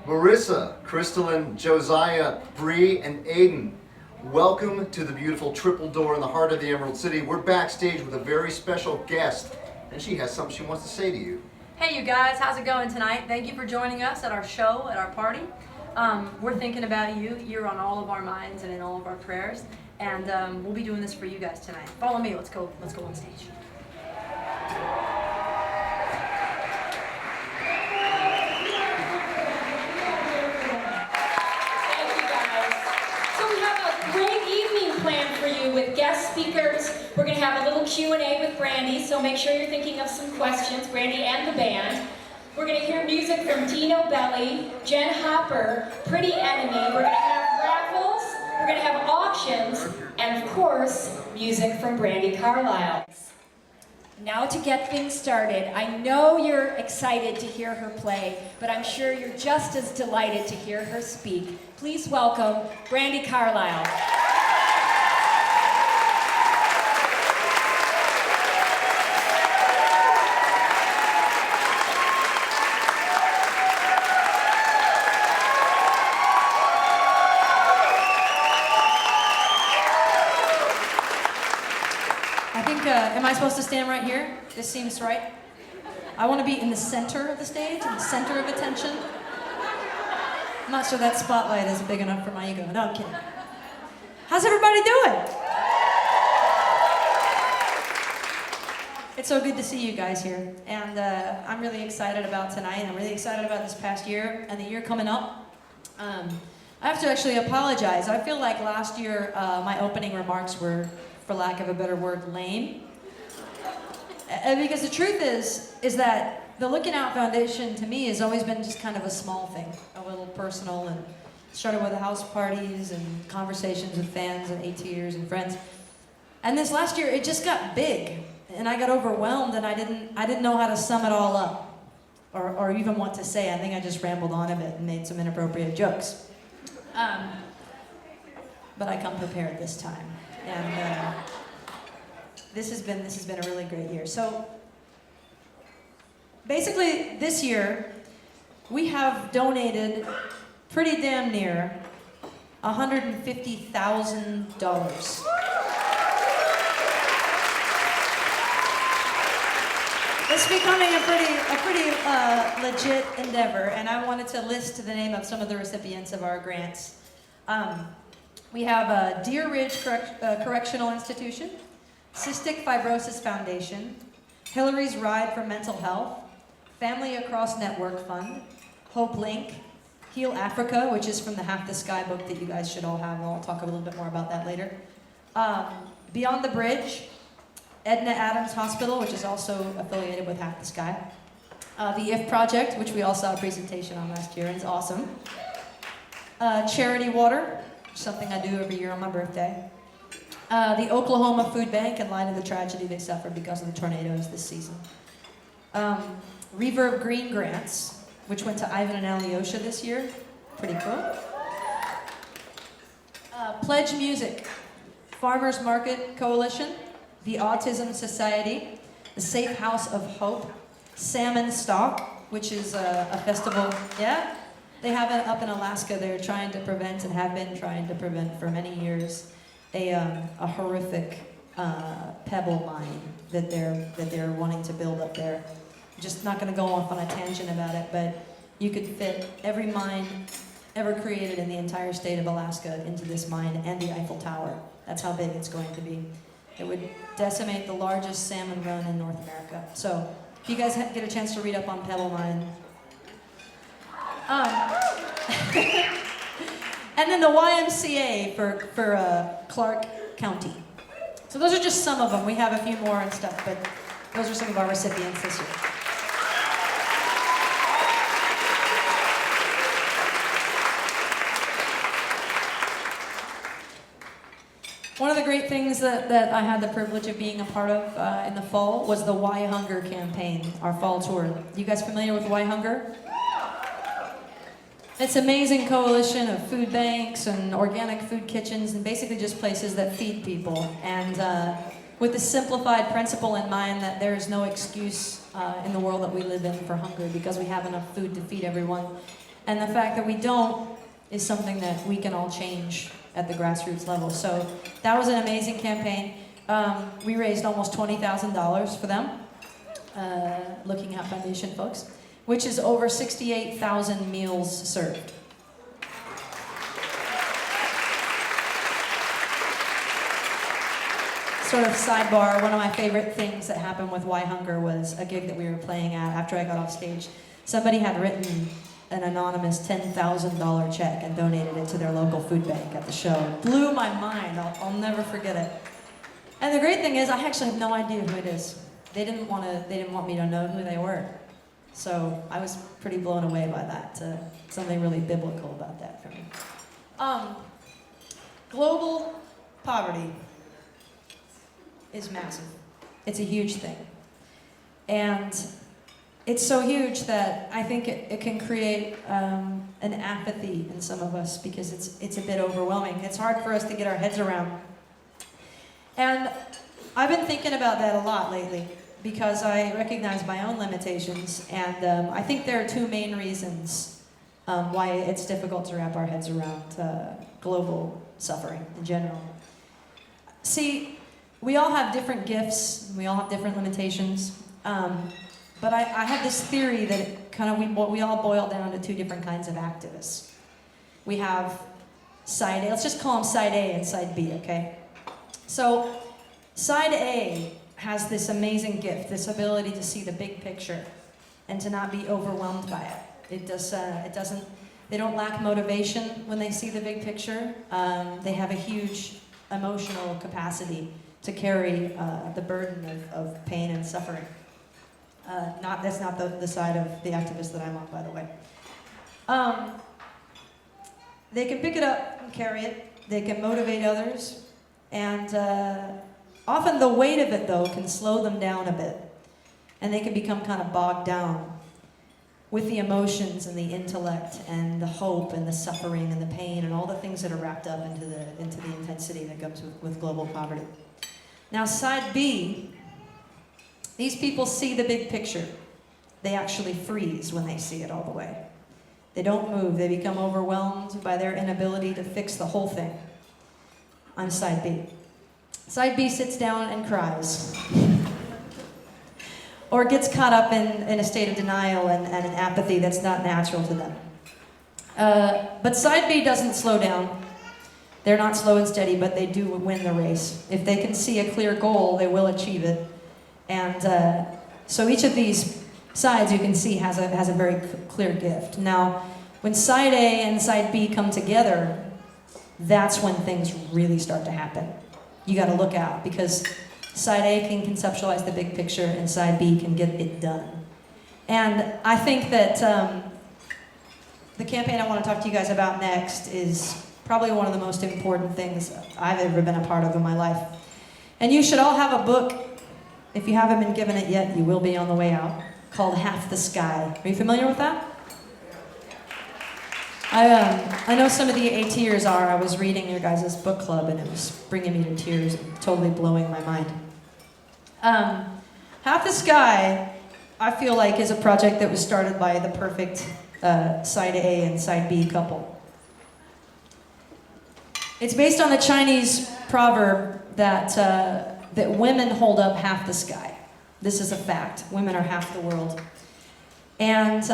Marissa, Crystalline, Josiah, Bree, and Aiden. Welcome to the beautiful Triple Door in the heart of the Emerald City. We're backstage with a very special guest, and she has something she wants to say to you. Hey you guys, how's it going tonight? Thank you for joining us at our show, at our party. We're thinking about you. You're on all of our minds and in all of our prayers. And we'll be doing this for you guys tonight. Follow me, let's go on stage. Plan for you with guest speakers. We're going to have a little Q&A with Brandy, so make sure you're thinking of some questions, Brandy and the band. We're going to hear music from Dino Belli, Jen Hopper, Pretty Enemy. We're going to have raffles, we're going to have auctions, and of course, music from Brandi Carlile. Now to get things started, I know you're excited to hear her play, but I'm sure you're just as delighted to hear her speak. Please welcome Brandi Carlile. Am I supposed to stand right here? This seems right. I want to be in the center of the stage, in the center of attention. I'm not sure that spotlight is big enough for my ego. No, I'm kidding. How's everybody doing? It's so good to see you guys here. And I'm really excited about tonight. I'm really excited about this past year and the year coming up. I have to actually apologize. I feel like last year my opening remarks were, for lack of a better word, lame. Because the truth is that the Looking Out Foundation to me has always been just kind of a small thing, a little personal, and started with house parties and conversations with fans and ATers and friends. And this last year it just got big, and I got overwhelmed, and I didn't know how to sum it all up, or even what to say. I think I just rambled on a bit and made some inappropriate jokes. But I come prepared this time. And this has been a really great year. So basically this year we have donated pretty damn near $150,000. It's becoming a pretty legit endeavor, and I wanted to list the name of some of the recipients of our grants. We have Deer Ridge Correctional Institution, Cystic Fibrosis Foundation, Hillary's Ride for Mental Health, Family Across Network Fund, Hope Link, Heal Africa, which is from the Half the Sky book that you guys should all have, and I'll talk a little bit more about that later. Beyond the Bridge, Edna Adams Hospital, which is also affiliated with Half the Sky. The IF Project, which we all saw a presentation on last year, and it's awesome. Charity Water, something I do every year on my birthday. The Oklahoma Food Bank, in light of the tragedy they suffered because of the tornadoes this season. Reverb Green Grants, which went to Ivan and Alyosha this year. Pretty cool. Pledge Music, Farmers Market Coalition, the Autism Society, the Safe House of Hope, Salmon Stock, which is a festival, yeah? They have it up in Alaska. They're trying to prevent, and have been trying to prevent for many years, a horrific pebble mine that they're wanting to build up there. I'm just not going to go off on a tangent about it, but you could fit every mine ever created in the entire state of Alaska into this mine and the Eiffel Tower. That's how big it's going to be. It would decimate the largest salmon run in North America. So if you guys get a chance to read up on Pebble Mine. And then the YMCA for Clark County. So those are just some of them. We have a few more and stuff, but those are some of our recipients this year. One of the great things that I had the privilege of being a part of in the fall was the Why Hunger campaign, our fall tour. You guys familiar with Why Hunger? It's an amazing coalition of food banks and organic food kitchens and basically just places that feed people. And with the simplified principle in mind that there is no excuse in the world that we live in for hunger because we have enough food to feed everyone. And the fact that we don't is something that we can all change at the grassroots level. So that was an amazing campaign. We raised almost $20,000 for them, Looking Out Foundation folks, which is over 68,000 meals served. Sort of sidebar, one of my favorite things that happened with Why Hunger was a gig that we were playing at after I got off stage. Somebody had written an anonymous $10,000 check and donated it to their local food bank at the show. It blew my mind. I'll never forget it. And the great thing is, I actually have no idea who it is. They didn't want me to know who they were. So I was pretty blown away by that. Something really biblical about that for me. Global poverty is massive. It's a huge thing. And it's so huge that I think it can create an apathy in some of us because it's a bit overwhelming. It's hard for us to get our heads around. And I've been thinking about that a lot lately because I recognize my own limitations, and I think there are two main reasons why it's difficult to wrap our heads around global suffering in general. See, we all have different gifts, we all have different limitations, but I have this theory that we all boil down to two different kinds of activists. We have side A, let's just call them side A and side B, okay? So, side A has this amazing gift, this ability to see the big picture and to not be overwhelmed by it. They don't lack motivation when they see the big picture. They have a huge emotional capacity to carry the burden of pain and suffering. That's not the side of the activist that I'm on, by the way. They can pick it up and carry it. They can motivate others. And often the weight of it, though, can slow them down a bit. And they can become kind of bogged down with the emotions and the intellect and the hope and the suffering and the pain and all the things that are wrapped up into the intensity that comes with global poverty. Now, side B, these people see the big picture. They actually freeze when they see it all the way. They don't move. They become overwhelmed by their inability to fix the whole thing. I'm side B. Side B sits down and cries. Or gets caught up in a state of denial and an apathy that's not natural to them. But side B doesn't slow down. They're not slow and steady, but they do win the race. If they can see a clear goal, they will achieve it. And so each of these sides, you can see, has a very clear gift. Now, when side A and side B come together, that's when things really start to happen. You got to look out, because side A can conceptualize the big picture and side B can get it done. And I think that the campaign I want to talk to you guys about next is probably one of the most important things I've ever been a part of in my life. And you should all have a book. If you haven't been given it yet, you will be on the way out, called Half the Sky. Are you familiar with that? I know some of the ATers are. I was reading your guys' book club, and it was bringing me to tears and totally blowing my mind. Half the Sky, I feel like, is a project that was started by the perfect side A and side B couple. It's based on the Chinese proverb that women hold up half the sky. This is a fact. Women are half the world. And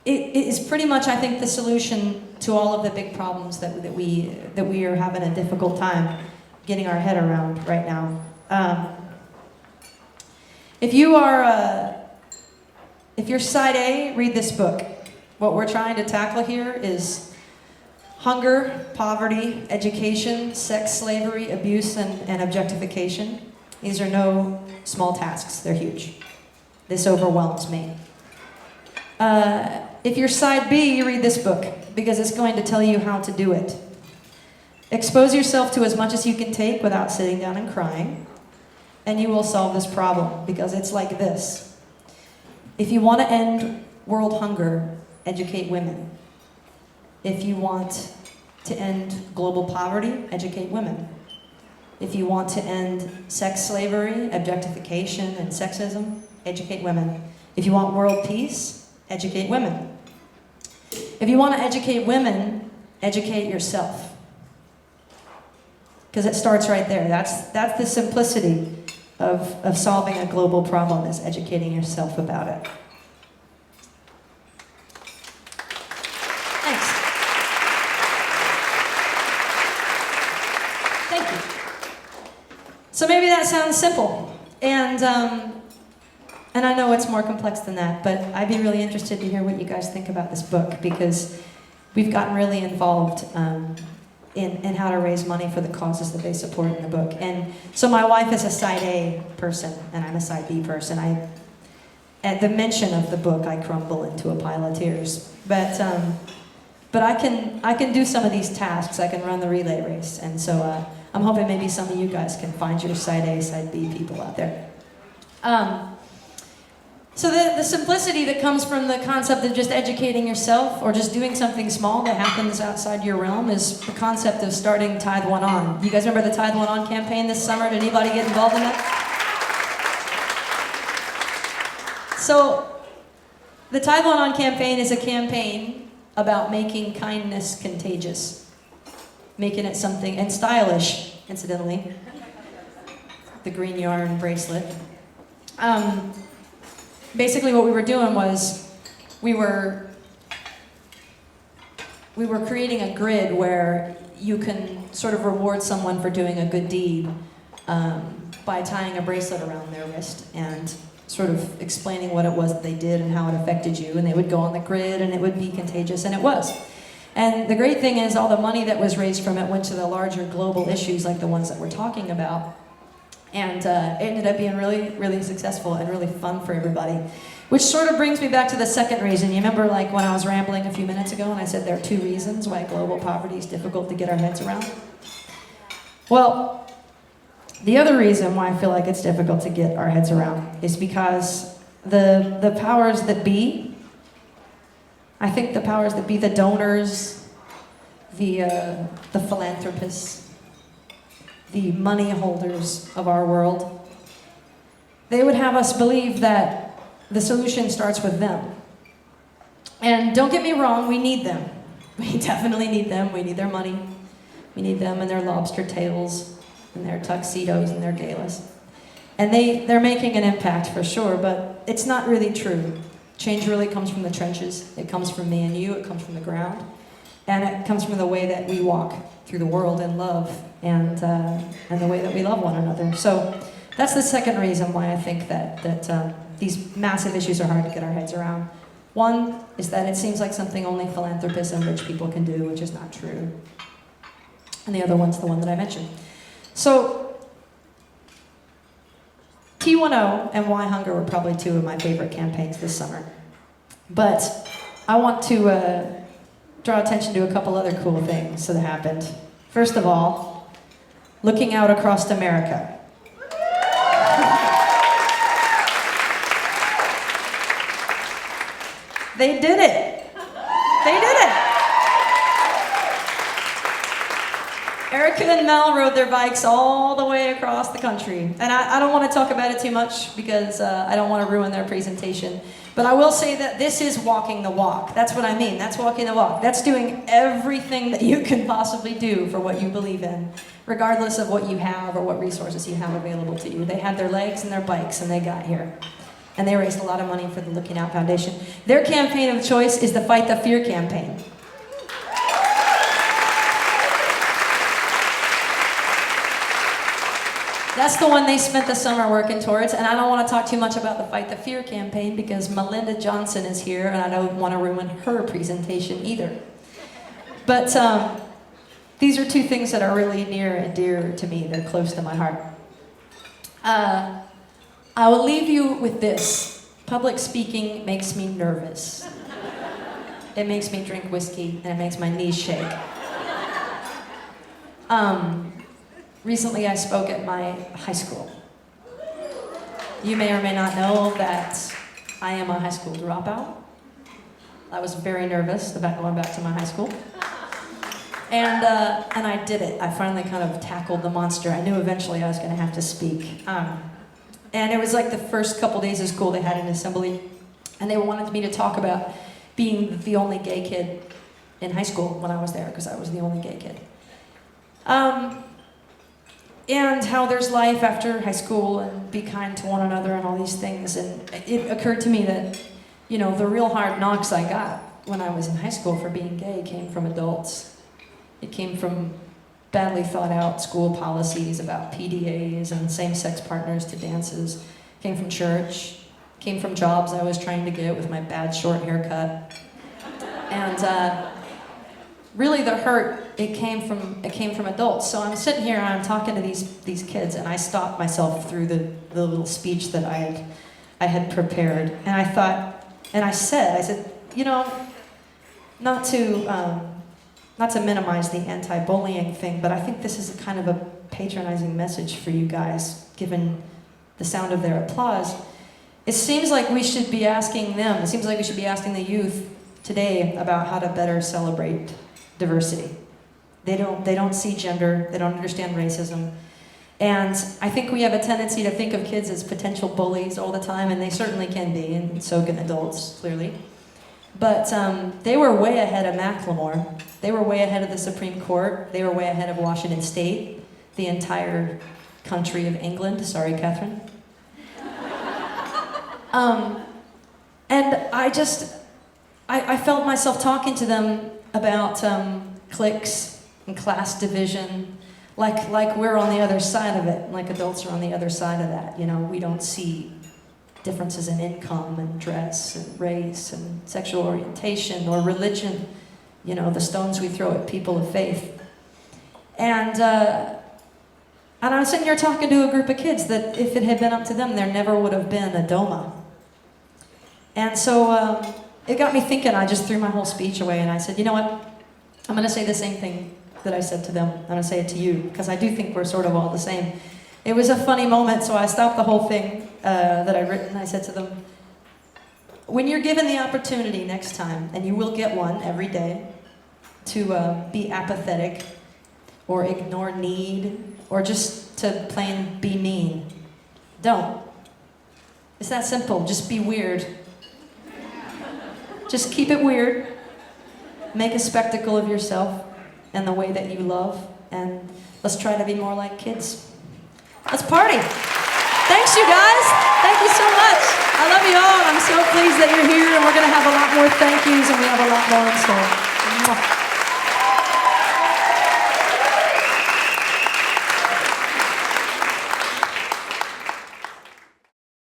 it is pretty much, I think, the solution to all of the big problems that we are having a difficult time getting our head around right now. If you're side A, read this book. What we're trying to tackle here is hunger, poverty, education, sex slavery, abuse, and objectification. These are no small tasks. They're huge. This overwhelms me. If you're side B, you read this book, because it's going to tell you how to do it. Expose yourself to as much as you can take without sitting down and crying, and you will solve this problem, because it's like this. If you want to end world hunger, educate women. If you want to end global poverty, educate women. If you want to end sex slavery, objectification, and sexism, educate women. If you want world peace, educate women. If you want to educate women, educate yourself. Because it starts right there. That's the simplicity of solving a global problem, is educating yourself about it. Thanks. Thank you. So maybe that sounds simple. And I know it's more complex than that, but I'd be really interested to hear what you guys think about this book, because we've gotten really involved in how to raise money for the causes that they support in the book. And so my wife is a side A person, and I'm a side B person. At the mention of the book, I crumble into a pile of tears. But I can do some of these tasks. I can run the relay race, and so I'm hoping maybe some of you guys can find your side A, side B people out there. So the simplicity that comes from the concept of just educating yourself or just doing something small that happens outside your realm is the concept of starting Tithe One On. You guys remember the Tithe One On campaign this summer? Did anybody get involved in that? So the Tithe One On campaign is a campaign about making kindness contagious. Making it something, and stylish, incidentally. The green yarn bracelet. Basically what we were doing was we were creating a grid where you can sort of reward someone for doing a good deed by tying a bracelet around their wrist and sort of explaining what it was that they did and how it affected you, and they would go on the grid and it would be contagious, and it was. And the great thing is all the money that was raised from it went to the larger global issues like the ones that we're talking about. And it ended up being really, really successful and really fun for everybody. Which sort of brings me back to the second reason. You remember like when I was rambling a few minutes ago and I said there are 2 reasons why global poverty is difficult to get our heads around? Well, the other reason why I feel like it's difficult to get our heads around is because the powers that be, I think the powers that be, the donors, the philanthropists, the money holders of our world, they would have us believe that the solution starts with them. And don't get me wrong, we need them. We definitely need them. We need their money. We need them and their lobster tails and their tuxedos and their galas. And they're making an impact for sure, but it's not really true. Change really comes from the trenches. It comes from me and you. It comes from the ground. And it comes from the way that we walk through the world in love and the way that we love one another. So that's the second reason why I think that these massive issues are hard to get our heads around. One is that it seems like something only philanthropists and rich people can do, which is not true. And the other one's the one that I mentioned. So T10 and Why Hunger were probably 2 of my favorite campaigns this summer. But I want to draw attention to a couple other cool things that happened. First of all, looking out across America. They did it. They did it. Erica and Mel rode their bikes all the way across the country. And I don't want to talk about it too much because I don't want to ruin their presentation. But I will say that this is walking the walk. That's what I mean. That's walking the walk. That's doing everything that you can possibly do for what you believe in, regardless of what you have or what resources you have available to you. They had their legs and their bikes and they got here. And they raised a lot of money for the Looking Out Foundation. Their campaign of choice is the Fight the Fear campaign. That's the one they spent the summer working towards, and I don't want to talk too much about the Fight the Fear campaign because Melinda Johnson is here, and I don't want to ruin her presentation either. But these are 2 things that are really near and dear to me. They're close to my heart. I will leave you with this. Public speaking makes me nervous. It makes me drink whiskey, and it makes my knees shake. Recently I spoke at my high school. You may or may not know that I am a high school dropout. I was very nervous about going back to my high school. And I did it. I finally kind of tackled the monster. I knew eventually I was going to have to speak. And it was like the first couple days of school they had an assembly. And they wanted me to talk about being the only gay kid in high school when I was there, because I was the only gay kid. And how there's life after high school, and be kind to one another and all these things. And it occurred to me that, you know, the real hard knocks I got when I was in high school for being gay came from adults. It came from badly thought out school policies about PDAs and same-sex partners to dances. It came from church. It came from jobs I was trying to get with my bad short haircut. And really the hurt, it came from adults. So I'm sitting here and I'm talking to these kids, and I stopped myself through the little speech that I had prepared. And I thought, and I said, you know, not to minimize the anti-bullying thing, but I think this is a kind of a patronizing message for you guys, given the sound of their applause. It seems like we should be asking them, it seems like we should be asking the youth today about how to better celebrate diversity. They don't see gender, they don't understand racism. And I think we have a tendency to think of kids as potential bullies all the time, and they certainly can be, and so can adults, clearly. But they were way ahead of Macklemore. They were way ahead of the Supreme Court. They were way ahead of Washington State, the entire country of England. Sorry, Catherine. And I felt myself talking to them about cliques and class division, like we're on the other side of it, like adults are on the other side of that. You know, we don't see differences in income and dress and race and sexual orientation or religion, you know, the stones we throw at people of faith. And I was sitting here talking to a group of kids that if it had been up to them, there never would have been a DOMA. And so it got me thinking. I just threw my whole speech away and I said, you know what? I'm going to say the same thing that I said to them. I'm going to say it to you, because I do think we're sort of all the same. It was a funny moment, so I stopped the whole thing that I'd written. I said to them, when you're given the opportunity next time, and you will get one every day, to be apathetic or ignore need or just to plain be mean, don't. It's that simple. Just be weird. Just keep it weird. Make a spectacle of yourself and the way that you love, and let's try to be more like kids. Let's party. Thanks, you guys. Thank you so much. I love you all. I'm so pleased that you're here, and we're going to have a lot more thank yous, and we have a lot more in store. Mwah.